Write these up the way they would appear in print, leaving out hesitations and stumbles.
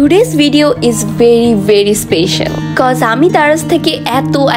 Today's video is very special cause আমি দারাজ থেকে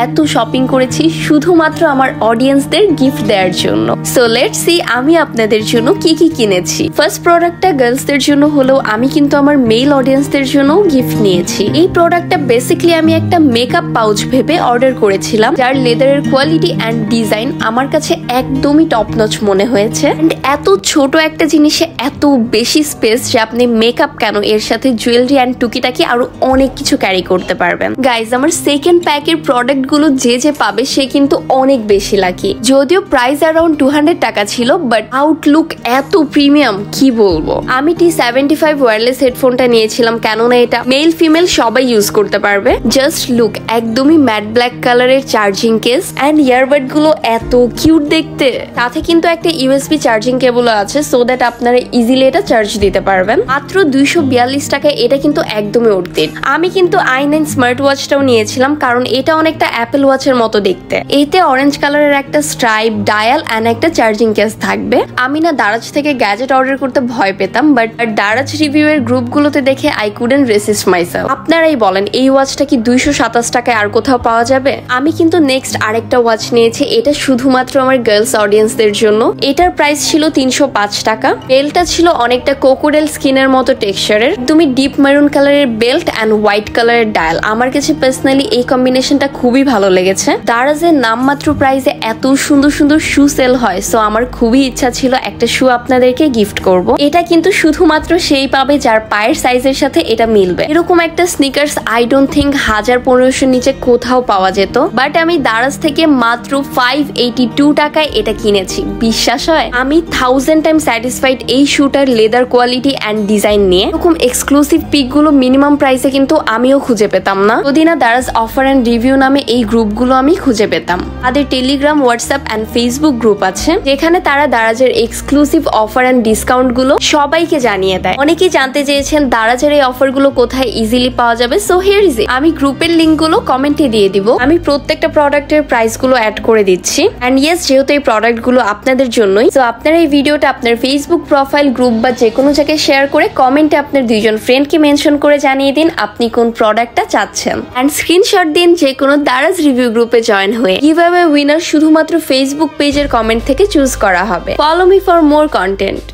এত শপিং করেছি শুধুমাত্র আমার অডিয়েন্সদের গিফট দেওয়ার জন্য। সো লেটস সি আমি আপনাদের জন্য কি কিনেছি। ফার্স্ট প্রোডাক্টটা গার্লসদের জন্য হলেও আমি কিন্তু আমার মেল অডিয়েন্সদের জন্য গিফট নিয়েছি। এই প্রোডাক্টটা বেসিক্যালি আমি একটা মেকআপ পাউচ ভেবে অর্ডার করেছিলাম, যার লেদারের কোয়ালিটি অ্যান্ড ডিজাইন আমার কাছে একদমই টপ নচ মনে হয়েছে। এন্ড এত ছোট একটা জিনিসে এত বেশি স্পেস যে আপনি মেকআপ কেন এর সাথে জুয়েলারি অ্যান্ড টুকিটাকি আরো অনেক কিছু ক্যারি করতে পারবেন। গাইজ, আমার সেকেন্ড প্যাকের প্রোডাক্ট গুলো যে পাবে সে কিন্তু অনেক বেশি লাকি। যদিও প্রাইস অ্যারাউন্ড 200 টাকা ছিল, বাট আউটলুক এত প্রিমিয়াম কি বলবো। আমি T75 ওয়্যারলেস হেডফোনটা নিয়েছিলাম, কেননা এটা মেল ফিমেল সবাই ইউজ করতে পারবে। জাস্ট লুক, একদমই ম্যাট ব্ল্যাক কালারের চার্জিং কেস অ্যান্ড ইয়ারবাড গুলো এত কিউট দেখতে। সাথে কিন্তু একটা ইউএসবি চার্জিং কেবলও আছে, সো দ্যাট আপনারা ইজিলি এটা চার্জ দিতে পারবেন। মাত্র 242 টাকায় এটা কিন্তু একদমই অর্থ। আমি কিন্তু i9 স্মার্ট ওয়াচটাও নিয়েছিলাম, কারণ এটা অনেকটা অ্যাপেল ওয়াচের মতো দেখতে। এতে অরেঞ্জ কালারের একটা স্ট্রাইপ, ডায়াল অ্যান্ড একটা চার্জিং কেস থাকবে। আমি না দারাজ থেকে গ্যাজেট অর্ডার করতে ভয় পেতাম, বাট দারাজ রিভিউ এর গ্রুপগুলোতে দেখে আই কুডেন্ট রেসিস্ট মাইসেলফ। আপনারাই বলেন এই ওয়াচটা কি 227 টাকায় আর কোথাও পাওয়া যাবে? আমি কিন্তু নেক্সট আরেকটা ওয়াচ নিয়েছি, এটা শুধুমাত্র আমার গার্লস অডিয়েন্সদের জন্য। এটার প্রাইস ছিল 305 টাকা। বেল্টটা ছিল অনেকটা কোকোডেল স্কিনের মতো টেক্সচারের, তুমি ডিপ মেরুন কালারের বেল্ট অ্যান্ড হোয়াইট কালারের ডায়াল। আমার কাছে পার্সোনালি এই কম্বিনেশনটা খুবই ভালো লেগেছে। দারাজের নামমাত্র প্রাইসে এত সুন্দর শু সেল হয়, সো আমার খুবই ইচ্ছা ছিল একটা শু আপনাদেরকে গিফট করব। এটা কিন্তু শুধুমাত্র সেই পাবে যার পায়ের সাইজের সাথে এটা মিলবে। এরকম একটা স্নিকার্স আই ডোন্ট থিঙ্ক 1000-1500 নিচে কোথাও পাওয়া যেত, বাট আমি দারাজ থেকে মাত্র 582 টাকায় এটা কিনেছি। বিশ্বাস হয়? আমি 1000 টাইম স্যাটিসফাইড এই shooter leather quality and design নিয়ে। এরকম এক্সক্লুসিভ পিক গুলো মিনিমাম প্রাইসে কিন্তু আমিও খুঁজে পেতাম না যদি না দারাজ অফার অ্যান্ড রিভিউ নামে এই গ্রুপগুলো আমি খুঁজে পেতাম। তাদের Telegram, WhatsApp and Facebook group আছে, যেখানে তারা দারাজের এক্সক্লুসিভ অফার অ্যান্ড ডিসকাউন্ট গুলো সবাইকে জানিয়ে দেয়। অনেকেই জানতে চেয়েছেন দারাজের এই অফার গুলো কোথায় ইজিলি পাওয়া যাবে, সো হিয়ার ইজ ইট। আমি গ্রুপের লিঙ্ক গুলো কমেন্টে দিয়ে দিব। আমি প্রত্যেকটা প্রোডাক্টের প্রাইস গুলো অ্যাড করে দিচ্ছি। অ্যান্ড ইয়েস, যেহেতু এই প্রোডাক্ট গুলো আপনাদের জন্যই, সো আপনারা এই ভিডিওটা আপনার ফেসবুক প্রোফাইল, গ্রুপ বা যে কোনো জায়গায় শেয়ার করে কমেন্টে আপনার 2 জন ফ্রেন্ডকে মেনশন করে জানিয়ে দিন আপনি কোন প্রোডাক্টটা চাচ্ছেন। অ্যান্ড স্ক্রিনশট দিন যে কোনো দারাজ রিভিউ গ্রুপে জয়েন হয়ে। গিভঅ্যাওয়ে উইনার শুধুমাত্র ফেসবুক পেজের কমেন্ট থেকে চুজ করা হবে। Follow me for more content.